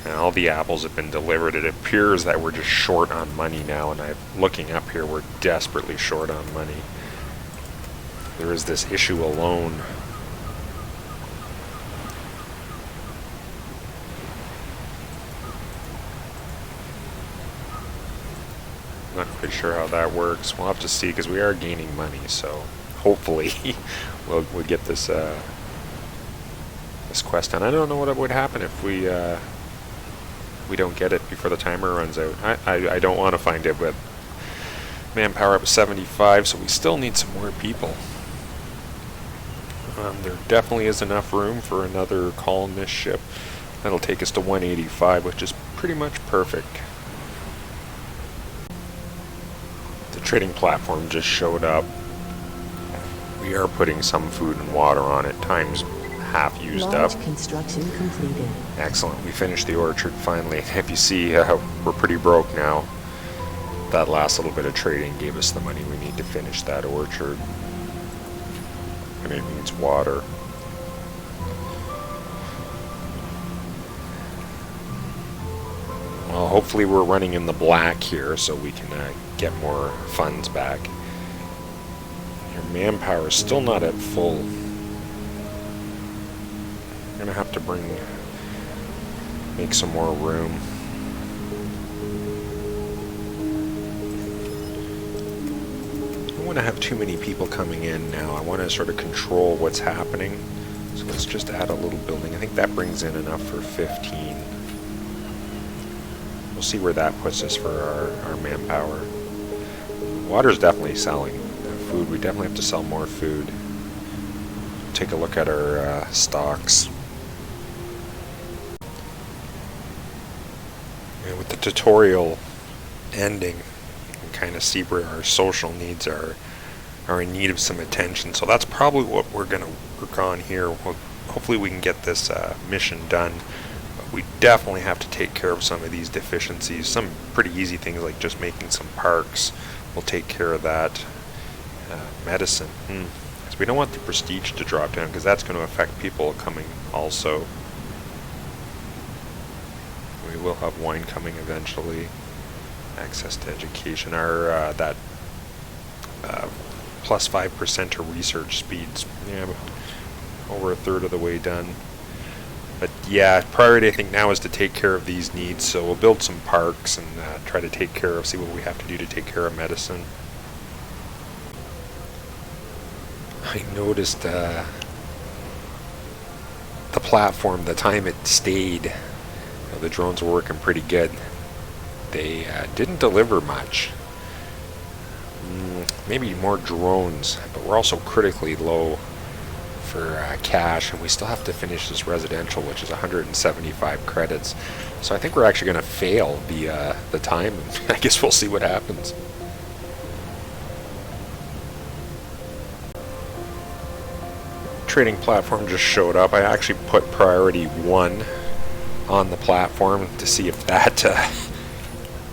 And all the apples have been delivered. It appears that we're just short on money now, and looking up here, we're desperately short on money. There is this issue alone. Not quite sure how that works. We'll have to see, because we are gaining money, so hopefully we'll get this this quest done. I don't know what would happen if we don't get it before the timer runs out. I don't want to find it, but manpower up 75, so we still need some more people. There definitely is enough room for another colonist ship. That'll take us to 185, which is pretty much perfect. The trading platform just showed up. We are putting some food and water on it, times half used up. Construction completed. Excellent. We finished the orchard finally. If you see, we're pretty broke now. That last little bit of trading gave us the money we need to finish that orchard. And it needs water. Well, hopefully we're running in the black here so we can get more funds back. Your manpower is still not at full. I'm gonna have to make some more room. I don't want to have too many people coming in now. I want to sort of control what's happening. So let's just add a little building. I think that brings in enough for 15. We'll see where that puts us for our manpower. Water's definitely selling. Food, we definitely have to sell more food. Take a look at our stocks. And with the tutorial ending, you can kind of see where our social needs are in need of some attention. So that's probably what we're going to work on here. Hopefully we can get this mission done. But we definitely have to take care of some of these deficiencies. Some pretty easy things like just making some parks. We'll take care of that. Medicine. So we don't want the prestige to drop down, because that's going to affect people coming also. We will have wine coming eventually. Access to education. Our that plus 5% to research speeds. Yeah, over a third of the way done. But yeah, priority I think now is to take care of these needs. So we'll build some parks and try to take care of, see what we have to do to take care of medicine. I noticed the platform, the time it stayed, the drones were working pretty good. They didn't deliver much. Maybe more drones, but we're also critically low for cash, and we still have to finish this residential, which is 175 credits. So I think we're actually going to fail the time, and I guess we'll see what happens. Trading platform just showed up. I actually put priority 1 on the platform to see if that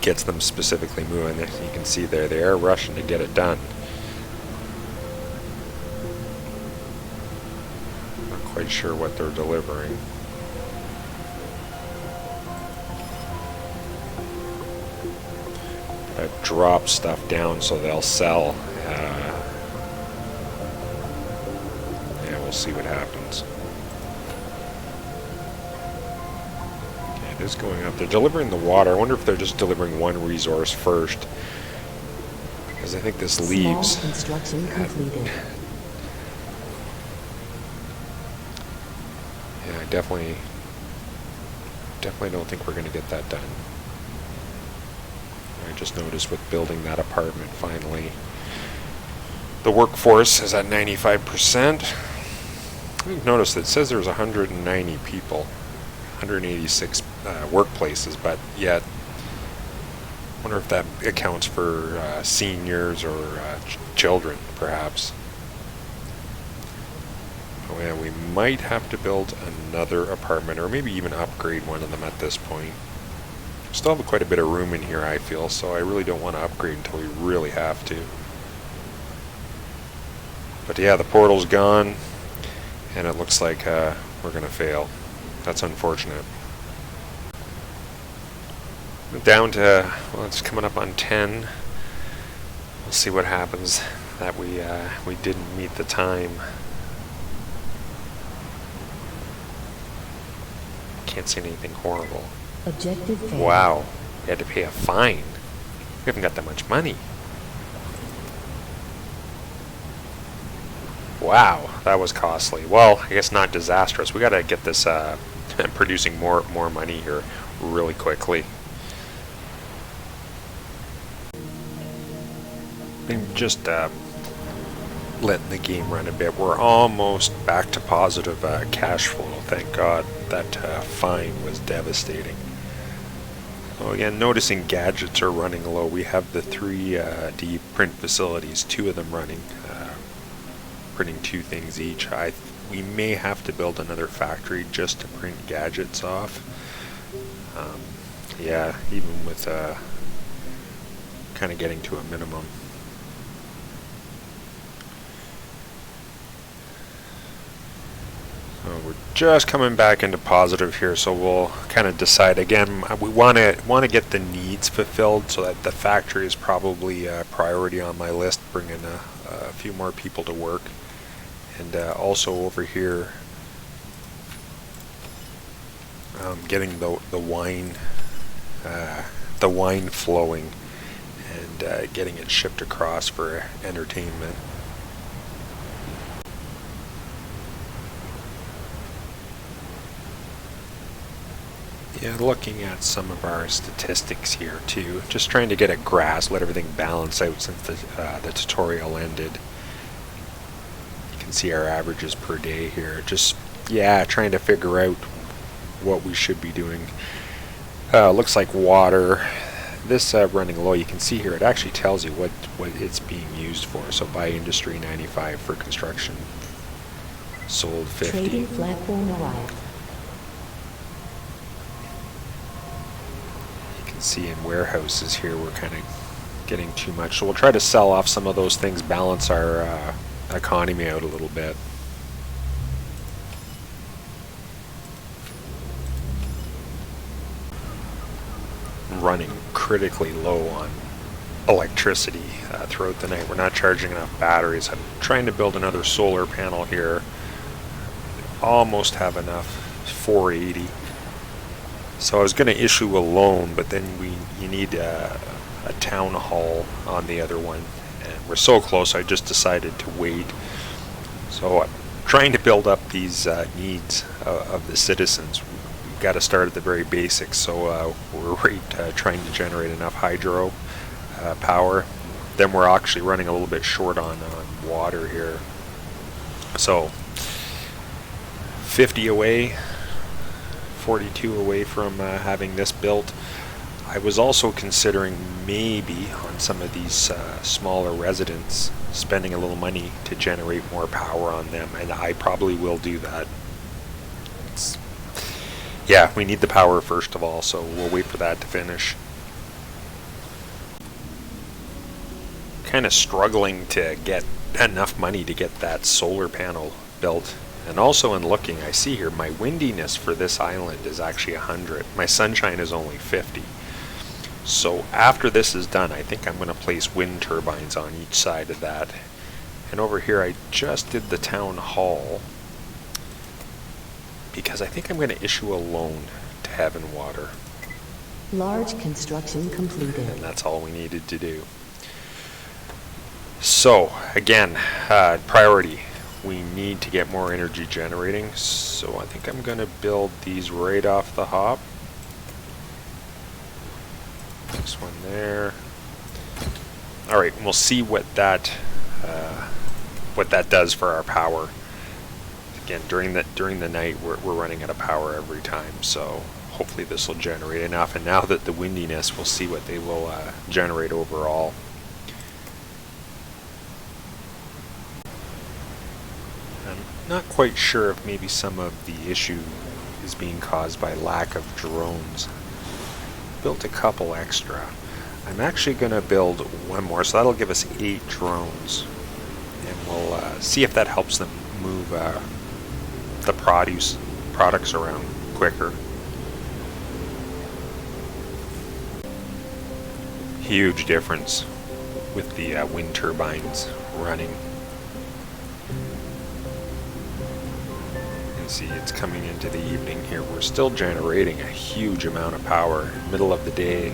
gets them specifically moving. You can see there they are rushing to get it done. Not quite sure what they're delivering. I've dropped stuff down so they'll sell. We'll see what happens. Okay, it is going up. They're delivering the water. I wonder if they're just delivering one resource first, because I think this leaves. Construction completed. Yeah, I definitely don't think we're going to get that done. I just noticed with building that apartment finally, the workforce is at 95%. We've noticed that it says there's 190 people, 186 workplaces, but yet I wonder if that accounts for seniors or children, perhaps. Oh yeah, we might have to build another apartment, or maybe even upgrade one of them at this point. Still have quite a bit of room in here, I feel, so I really don't want to upgrade until we really have to. But yeah, the portal's gone. And it looks like we're going to fail. That's unfortunate. Down to, well, it's coming up on 10. We'll see what happens that we didn't meet the time. Can't see anything horrible. Objective failed. Wow, we had to pay a fine. We haven't got that much money. Wow, that was costly. Well, I guess not disastrous. We got to get this producing more money here really quickly. I'm just letting the game run a bit. We're almost back to positive cash flow. Thank God. That fine was devastating. So again, noticing gadgets are running low. We have the 3D print facilities, 2 of them running, printing 2 things each. We may have to build another factory just to print gadgets off. Yeah, even with kind of getting to a minimum. We're just coming back into positive here, so we'll kind of decide again. We want to get the needs fulfilled, so that the factory is probably a priority on my list. Bringing a few more people to work, and also over here, getting the wine flowing, and getting it shipped across for entertainment. Yeah, looking at some of our statistics here too, just trying to get a grasp, let everything balance out since the tutorial ended. You can see our averages per day here. Just, yeah, trying to figure out what we should be doing. Looks like water. This running low, you can see here, it actually tells you what it's being used for. So by industry, 95 for construction. Sold 50. Trading platform arrived. See in warehouses here we're kind of getting too much, so we'll try to sell off some of those things, balance our economy out a little bit. Running critically low on electricity throughout the night. We're not charging enough batteries. I'm trying to build another solar panel here. Almost have enough. 480. So I was going to issue a loan, but then you need a town hall on the other one, and we're so close I just decided to wait. So I'm trying to build up these needs of the citizens. We've got to start at the very basics, so we're trying to generate enough hydro power. Then we're actually running a little bit short on water here. So 50 away. 42 away from having this built. I was also considering maybe on some of these smaller residents spending a little money to generate more power on them, and I probably will do that. Yeah, we need the power first of all, so we'll wait for that to finish. Kind of struggling to get enough money to get that solar panel built. And also in looking, I see here my windiness for this island is actually 100. My sunshine is only 50. So after this is done, I think I'm going to place wind turbines on each side of that. And over here, I just did the town hall because I think I'm going to issue a loan to Heaven Water. Large construction completed. And that's all we needed to do. So again, priority. We need to get more energy generating, so I think I'm going to build these right off the hop. This one there. Alright, we'll see what that does for our power. Again, during the night we're running out of power every time, so hopefully this will generate enough, and now that the windiness, we'll see what they will generate overall. Not quite sure if maybe some of the issue is being caused by lack of drones. Built a couple extra. I'm actually going to build one more, so that'll give us 8 drones, and we'll see if that helps them move the products around quicker. huge difference with the wind turbines running. You can see it's coming into the evening here. We're still generating a huge amount of power. Middle of the day,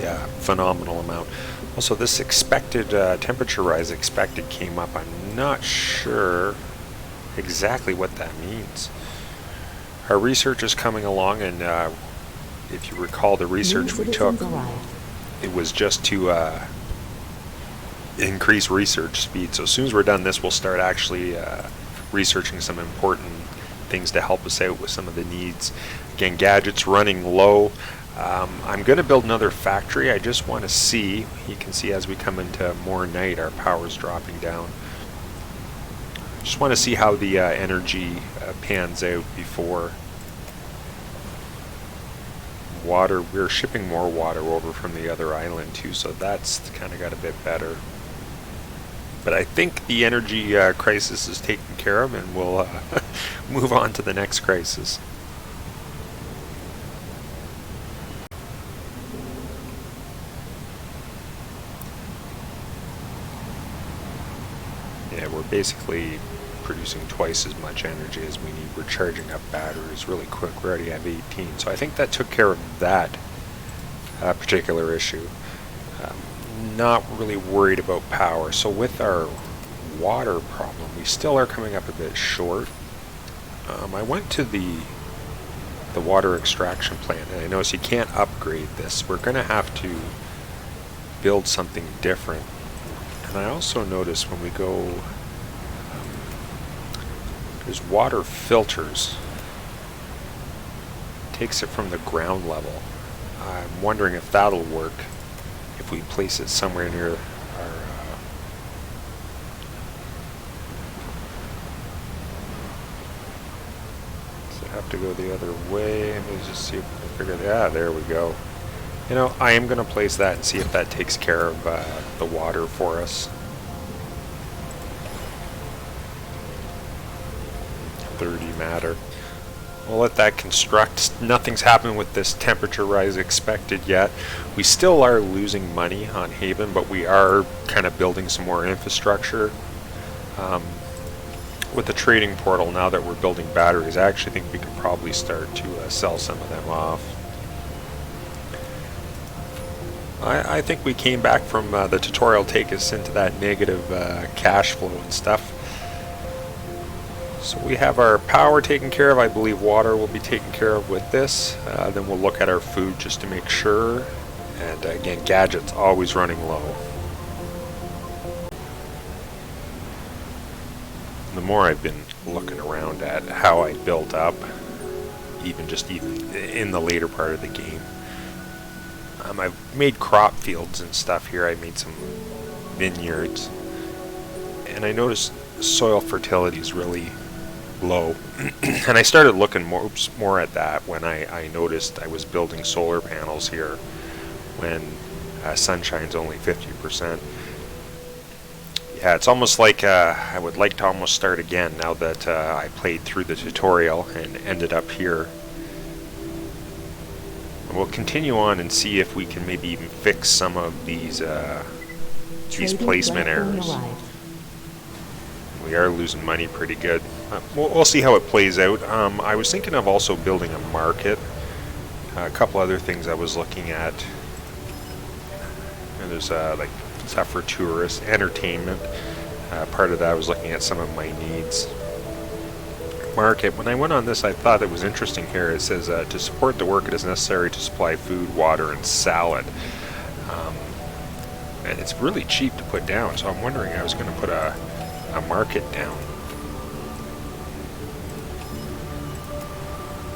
yeah, phenomenal amount. Also, this expected temperature rise expected came up. I'm not sure exactly what that means. Our research is coming along, and if you recall the research we took, it was just to increase research speed. So as soon as we're done this, we'll start actually researching some important things to help us out with some of the needs. Again, gadgets running low. I'm going to build another factory. I just want to see, you can see as we come into more night, our power's dropping down. Just want to see how the energy pans out before. Water, we're shipping more water over from the other island too, so that's kind of got a bit better. But I think the energy crisis is taken care of, and we'll move on to the next crisis. Yeah, we're basically producing twice as much energy as we need. We're charging up batteries really quick. We already have 18, so I think that took care of that particular issue. Not really worried about power. So with our water problem, we still are coming up a bit short. I went to the water extraction plant, and I noticed you can't upgrade this. We're going to have to build something different. And I also noticed when we go, there's water filters. It takes it from the ground level. I'm wondering if that'll work if we place it somewhere near our so I have to go the other way. Let me just see if I can figure that. Yeah, there we go. You know, I am going to place that and see if that takes care of the water for us. 30 matter. We'll let that construct. Nothing's happened with this temperature rise expected yet. We still are losing money on Haven, but we are kind of building some more infrastructure. With the trading portal, now that we're building batteries, I actually think we can probably start to sell some of them off. I think we came back from the tutorial take us into that negative cash flow and stuff. So we have our power taken care of. I believe water will be taken care of with this. Then we'll look at our food just to make sure. And again, gadgets always running low. The more I've been looking around at how I built up, even in the later part of the game, I've made crop fields and stuff here. I made some vineyards, and I noticed soil fertility is really low. And I started looking more at that when I noticed I was building solar panels here when sunshine's only 50%. Yeah, it's almost like I would like to almost start again now that I played through the tutorial and ended up here. We'll continue on and see if we can maybe even fix some of these placement errors. We are losing money pretty good. We'll see how it plays out. I was thinking of also building a market. A couple other things I was looking at. And there's like stuff for tourists, entertainment. Part of that I was looking at some of my needs. Market. When I went on this, I thought it was interesting here. It says to support the work, it is necessary to supply food, water, and salad. And it's really cheap to put down. So I'm wondering, I was going to put a market down.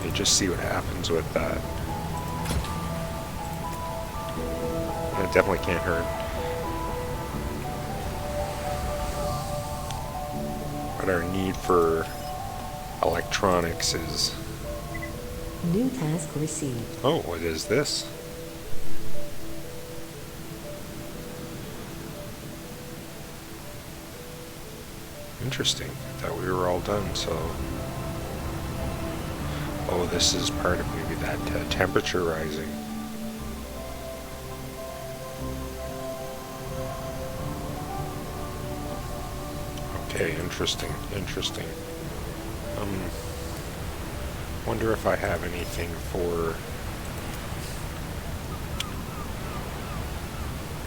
And just see what happens with that. It definitely can't hurt. But our need for electronics is... New task received. Oh, what is this? Interesting. I thought we were all done, so... Oh, this is part of maybe that temperature rising. Okay, interesting, interesting. Wonder if I have anything for...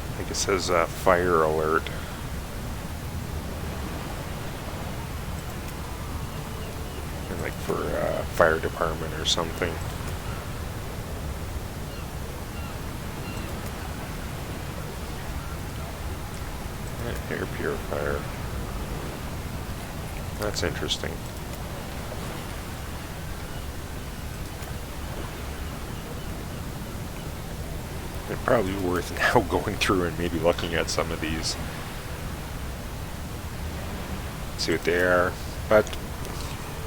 I think it says fire alert. And like for fire department or something. Air purifier. That's interesting. It's probably worth now going through and maybe looking at some of these. See what they are. But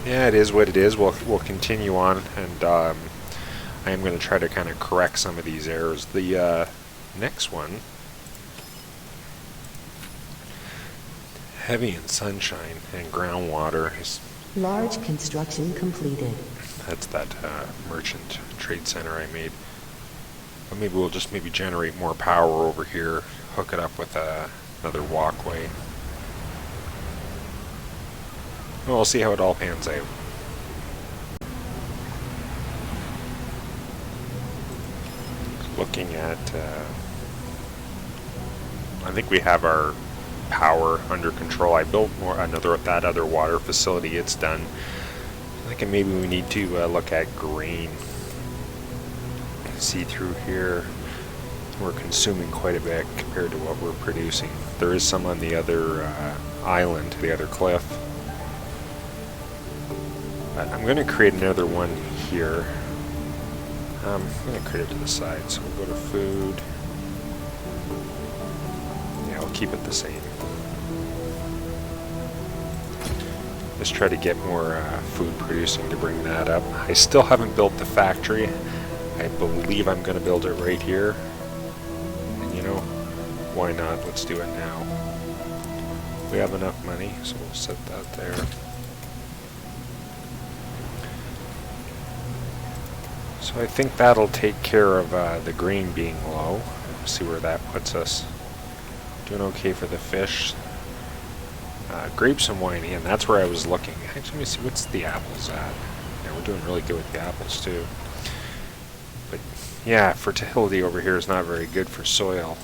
yeah, it is what it is. We'll continue on, and I am going to try to kind of correct some of these errors. The next one, heavy and sunshine and groundwater, is Large construction completed. that's that merchant trade center I made. But maybe we'll just maybe generate more power over here, hook it up with another walkway. Well, we'll see how it all pans out. Looking at, I think we have our power under control. I built that other water facility. It's done. I think maybe we need to look at green. See through here, we're consuming quite a bit compared to what we're producing. There is some on the other island, the other cliff. But I'm going to create another one here. I'm going to create it to the side. So we'll go to food. Yeah, we'll keep it the same. Just try to get more food producing to bring that up. I still haven't built the factory. I believe I'm going to build it right here. And you know, why not? Let's do it now. We have enough money, so we'll set that there. So I think that'll take care of the grain being low. See where that puts us. Doing okay for the fish. Grapes and wine, and that's where I was looking. Actually, let me see, what's the apples at? Yeah, we're doing really good with the apples too. But yeah, fertility over here is not very good for soil.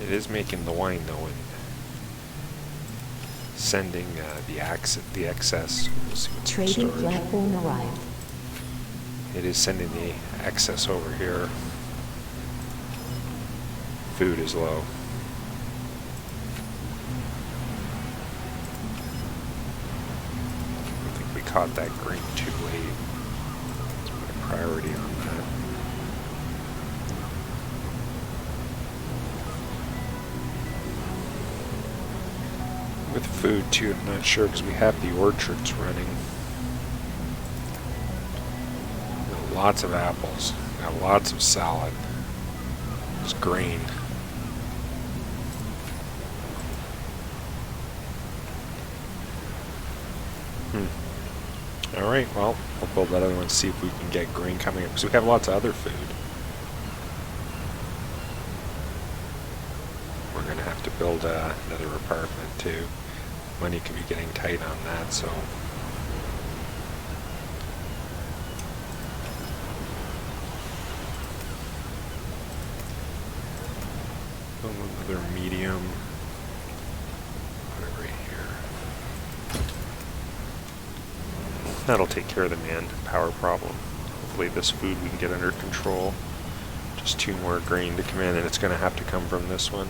It is making the wine though, and sending the excess. We'll see what's in Trading storage. platform arrived. It is sending the excess over here. Food is low. I think we caught that grain too late. Let's put a priority on that. With food too, I'm not sure because we have the orchards running. Lots of apples. Got lots of salad. It's grain. Alright, well, we'll build that other one, see if we can get grain coming up, because we have lots of other food. We're going to have to build another apartment too. Money can be getting tight on that, so... Another medium. Put it right here. That'll take care of the manpower problem. Hopefully this food we can get under control. Just 2 more grain to come in, and it's going to have to come from this one.